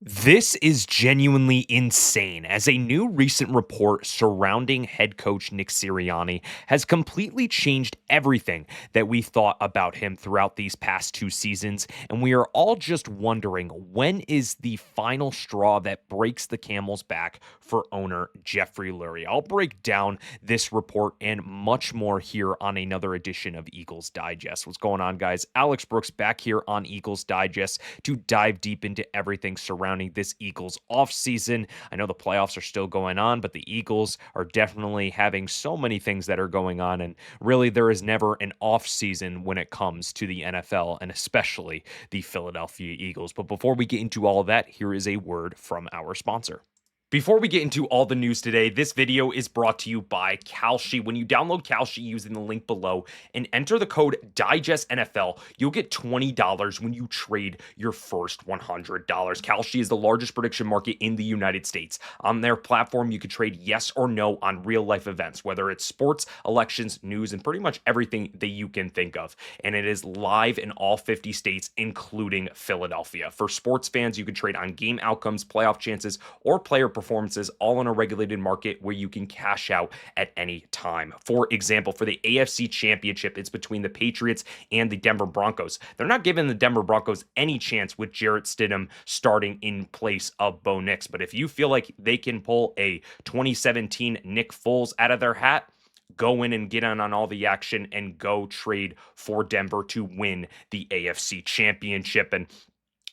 This is genuinely insane, as a new recent report surrounding head coach Nick Sirianni has completely changed everything that we thought about him throughout these past two seasons, and we are all just wondering, when is the final straw that breaks the camel's back for owner Jeffrey Lurie? I'll break down this report and much more here on another edition of Eagles Digest. What's going on, guys? Alex Brooks back here on Eagles Digest to dive deep into everything surrounding this Eagles offseason. I know the playoffs are still going on, but the Eagles are definitely having so many things that are going on. And really, there is never an offseason when it comes to the NFL and especially the Philadelphia Eagles. But before we get into all of that, here is a word from our sponsor. Before we get into all the news today, this video is brought to you by Kalshi. When you download Kalshi using the link below and enter the code DIGESTNFL, you'll get $20 when you trade your first $100. Kalshi is the largest prediction market in the United States. On their platform, you can trade yes or no on real-life events, whether it's sports, elections, news, and pretty much everything that you can think of. And it is live in all 50 states, including Philadelphia. For sports fans, you can trade on game outcomes, playoff chances, or player performances, all in a regulated market where you can cash out at any time. For example, for the AFC Championship, it's between the Patriots and the Denver Broncos. They're not giving the Denver Broncos any chance with Jarrett Stidham starting in place of Bo Nix. But if you feel like they can pull a 2017 Nick Foles out of their hat, go in and get on all the action and go trade for Denver to win the AFC Championship. And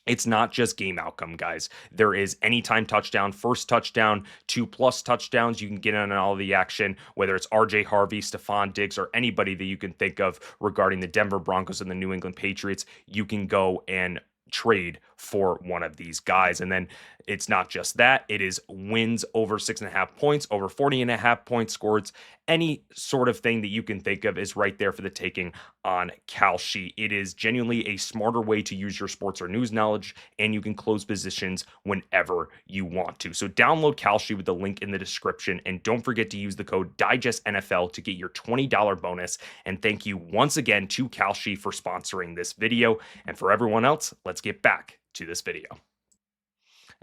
it's not just game outcome, guys. There is anytime touchdown, first touchdown, 2+ touchdowns. You can get in on all the action, whether it's RJ Harvey, Stephon Diggs, or anybody that you can think of regarding the Denver Broncos and the New England Patriots. You can go and trade for one of these guys. And then it's not just that, it is wins over 6.5 points, over 40.5 points scored. Any sort of thing that you can think of is right there for the taking on Kalshi. It is genuinely a smarter way to use your sports or news knowledge, and you can close positions whenever you want to. So download Kalshi with the link in the description, and don't forget to use the code DIGESTNFL to get your $20 bonus. And thank you once again to Kalshi for sponsoring this video. And for everyone else, let's get back to this video.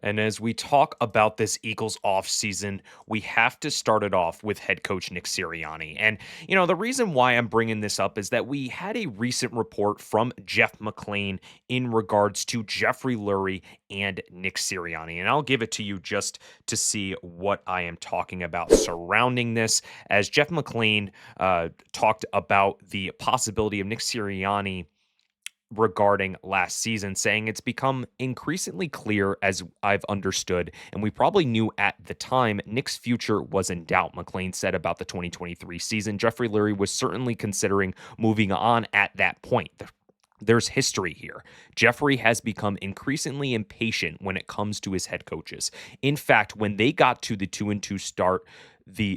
And as we talk about this Eagles offseason, we have to start it off with head coach Nick Sirianni. And, the reason why I'm bringing this up is that we had a recent report from Jeff Mclane in regards to Jeffrey Lurie and Nick Sirianni. And I'll give it to you just to see what I am talking about surrounding this. As Jeff Mclane talked about the possibility of Nick Sirianni regarding last season, saying it's become increasingly clear, as I've understood, and we probably knew at the time, Nick's future was in doubt. McLean said about the 2023 season. Jeffrey Lurie was certainly considering moving on at that point. There's history here. Jeffrey has become increasingly impatient when it comes to his head coaches. In fact, when they got to the 2-2 start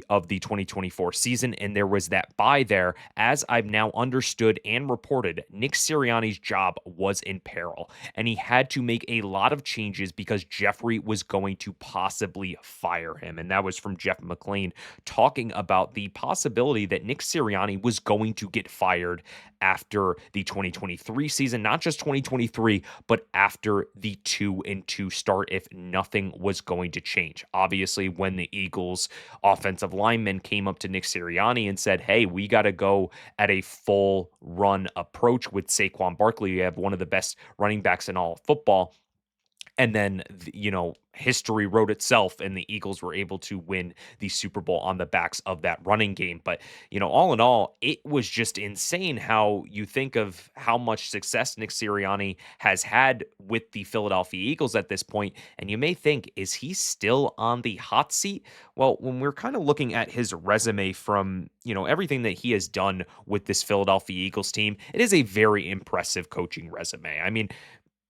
of the 2024 season, and there was that bye there, as I've now understood and reported, Nick Sirianni's job was in peril, and he had to make a lot of changes because Jeffrey was going to possibly fire him. And that was from Jeff Mclane talking about the possibility that Nick Sirianni was going to get fired after the 2023 season, not just 2023, but after the 2-2 start, if nothing was going to change. Obviously, when the Eagles offensive lineman came up to Nick Sirianni and said, hey, we got to go at a full run approach with Saquon Barkley. You have one of the best running backs in all of football. And then, history wrote itself, and the Eagles were able to win the Super Bowl on the backs of that running game. But, all in all, it was just insane how you think of how much success Nick Sirianni has had with the Philadelphia Eagles at this point, and you may think, is he still on the hot seat? Well, when we're kind of looking at his resume from, everything that he has done with this Philadelphia Eagles team, it is a very impressive coaching resume. I mean,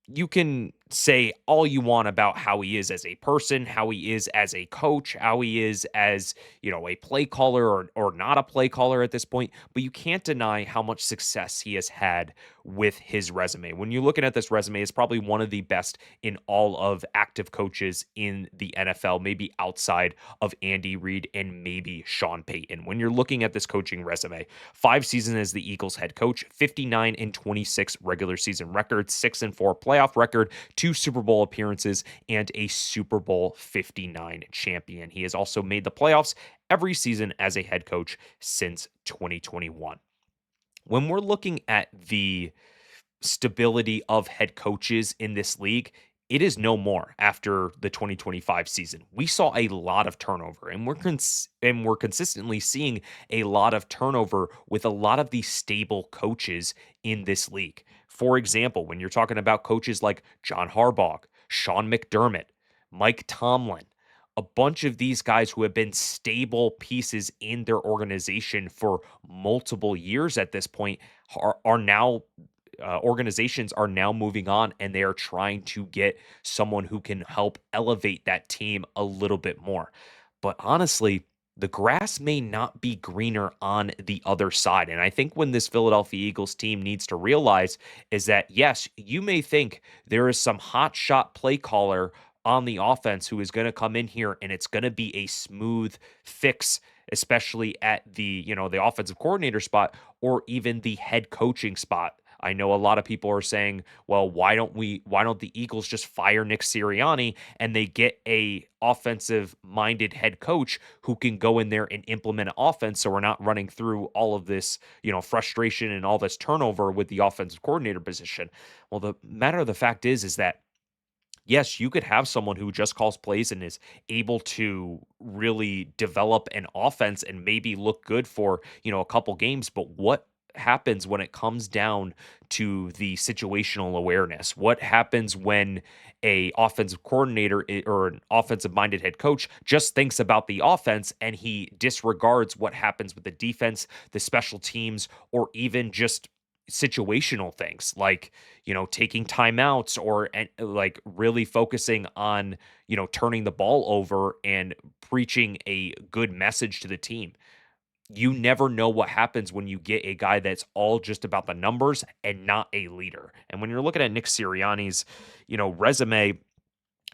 you can say all you want about how he is as a person, how he is as a coach, how he is as, a play caller or not a play caller at this point, but you can't deny how much success he has had with his resume. When you're looking at this resume, it's probably one of the best in all of active coaches in the NFL, maybe outside of Andy Reid and maybe Sean Payton. When you're looking at this coaching resume, 5 seasons as the Eagles head coach, 59-26 regular season record, 6-4 playoff record, 2 Super Bowl appearances, and a Super Bowl 59 champion. He has also made the playoffs every season as a head coach since 2021. When we're looking at the stability of head coaches in this league, it is no more after the 2025 season. We saw a lot of turnover, and we're consistently seeing a lot of turnover with a lot of these stable coaches in this league. For example, when you're talking about coaches like John Harbaugh, Sean McDermott, Mike Tomlin, a bunch of these guys who have been stable pieces in their organization for multiple years at this point are now organizations are now moving on, and they are trying to get someone who can help elevate that team a little bit more. But honestly, the grass may not be greener on the other side. And I think when this Philadelphia Eagles team needs to realize is that, yes, you may think there is some hot shot play caller on the offense who is going to come in here and it's going to be a smooth fix, especially at the offensive coordinator spot or even the head coaching spot. I know a lot of people are saying, well, why don't the Eagles just fire Nick Sirianni and they get a offensive minded head coach who can go in there and implement an offense so we're not running through all of this, frustration and all this turnover with the offensive coordinator position. Well, the matter of the fact is that yes, you could have someone who just calls plays and is able to really develop an offense and maybe look good for, a couple games. But what happens when it comes down to the situational awareness? What happens when a offensive coordinator or an offensive minded head coach just thinks about the offense and he disregards what happens with the defense, the special teams, or even just situational things like taking timeouts or like really focusing on turning the ball over and preaching a good message to the team. You never know what happens when you get a guy that's all just about the numbers and not a leader. And when you're looking at Nick Sirianni's resume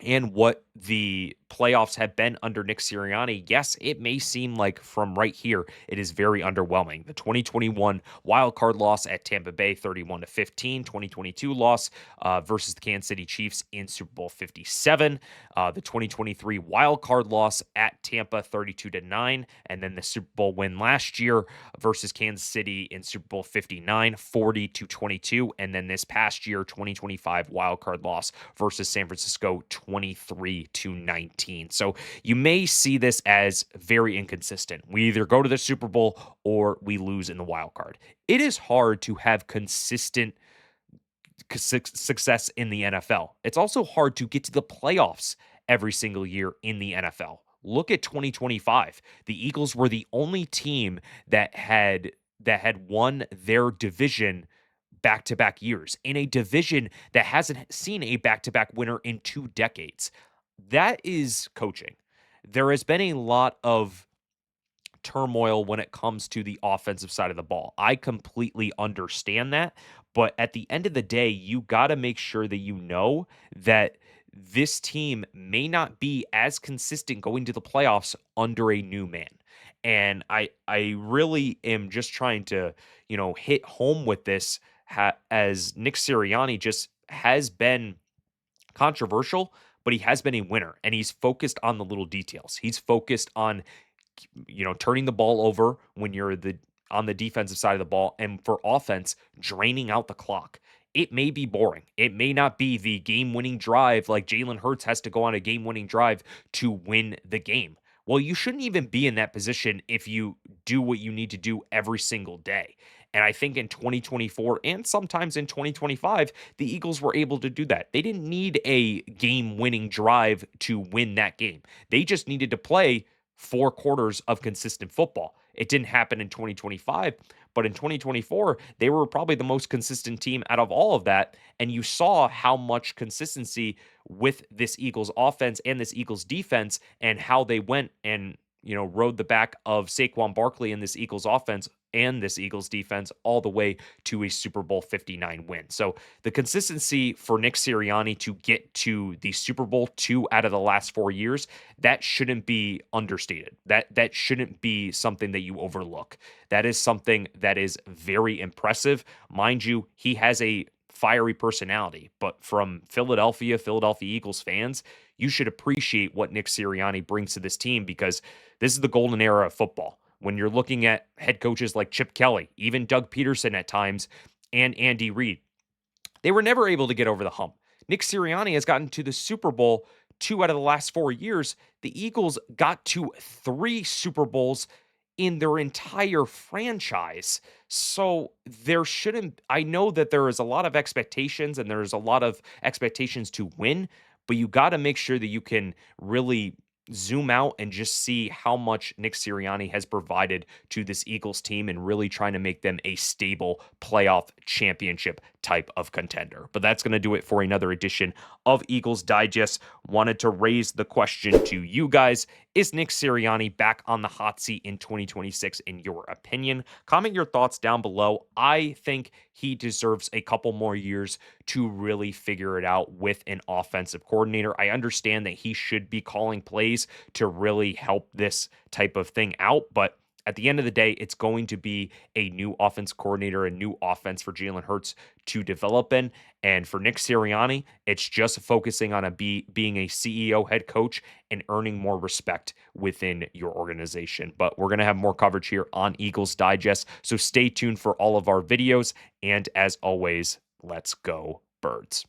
and what the playoffs have been under Nick Sirianni, yes, it may seem like from right here, it is very underwhelming. The 2021 wild card loss at Tampa Bay, 31-15, 2022 loss versus the Kansas City Chiefs in Super Bowl 57, the 2023 wild card loss at Tampa, 32-9, and then the Super Bowl win last year versus Kansas City in Super Bowl 59, 40-22, and then this past year, 2025 wild card loss versus San Francisco, 23-19. So you may see this as very inconsistent. We either go to the Super Bowl or we lose in the wild card. It is hard to have consistent success in the NFL. It's also hard to get to the playoffs every single year in the NFL. Look at 2025. The Eagles were the only team that had won their division back-to-back years in a division that hasn't seen a back-to-back winner in 2 decades. That is coaching. There has been a lot of turmoil when it comes to the offensive side of the ball. I completely understand that, but at the end of the day, you got to make sure that you know that this team may not be as consistent going to the playoffs under a new man. And I really am just trying to, hit home with this as Nick Sirianni just has been controversial, but he has been a winner and he's focused on the little details. He's focused on turning the ball over when you're on the defensive side of the ball, and for offense, draining out the clock. It may be boring. It may not be the game-winning drive like Jalen Hurts has to go on a game-winning drive to win the game. Well, you shouldn't even be in that position if you do what you need to do every single day. And I think in 2024 and sometimes in 2025, the Eagles were able to do that. They didn't need a game-winning drive to win that game. They just needed to play 4 quarters of consistent football. It didn't happen in 2025, but in 2024, they were probably the most consistent team out of all of that. And you saw how much consistency with this Eagles offense and this Eagles defense and how they went and, rode the back of Saquon Barkley in this Eagles offense and this Eagles defense all the way to a Super Bowl 59 win. So the consistency for Nick Sirianni to get to the Super Bowl 2 out of the last 4 years, that shouldn't be understated. That shouldn't be something that you overlook. That is something that is very impressive. Mind you, he has a fiery personality. But from Philadelphia Eagles fans, you should appreciate what Nick Sirianni brings to this team because this is the golden era of football. When you're looking at head coaches like Chip Kelly, even Doug Peterson at times, and Andy Reid, they were never able to get over the hump. Nick Sirianni has gotten to the Super Bowl 2 out of the last 4 years. The Eagles got to 3 Super Bowls in their entire franchise. So there shouldn't, I know that there is a lot of expectations and there's a lot of expectations to win, but you got to make sure that you can really zoom out and just see how much Nick Sirianni has provided to this Eagles team and really trying to make them a stable playoff championship type of contender. But that's going to do it for another edition of Eagles Digest. Wanted to raise the question to you guys. Is Nick Sirianni back on the hot seat in 2026 in your opinion? Comment your thoughts down below. I think he deserves a couple more years to really figure it out with an offensive coordinator. I understand that he should be calling plays to really help this type of thing out, but at the end of the day, it's going to be a new offense coordinator, a new offense for Jalen Hurts to develop in. And for Nick Sirianni, it's just focusing on being a CEO head coach and earning more respect within your organization. But we're going to have more coverage here on Eagles Digest. So stay tuned for all of our videos. And as always, let's go Birds.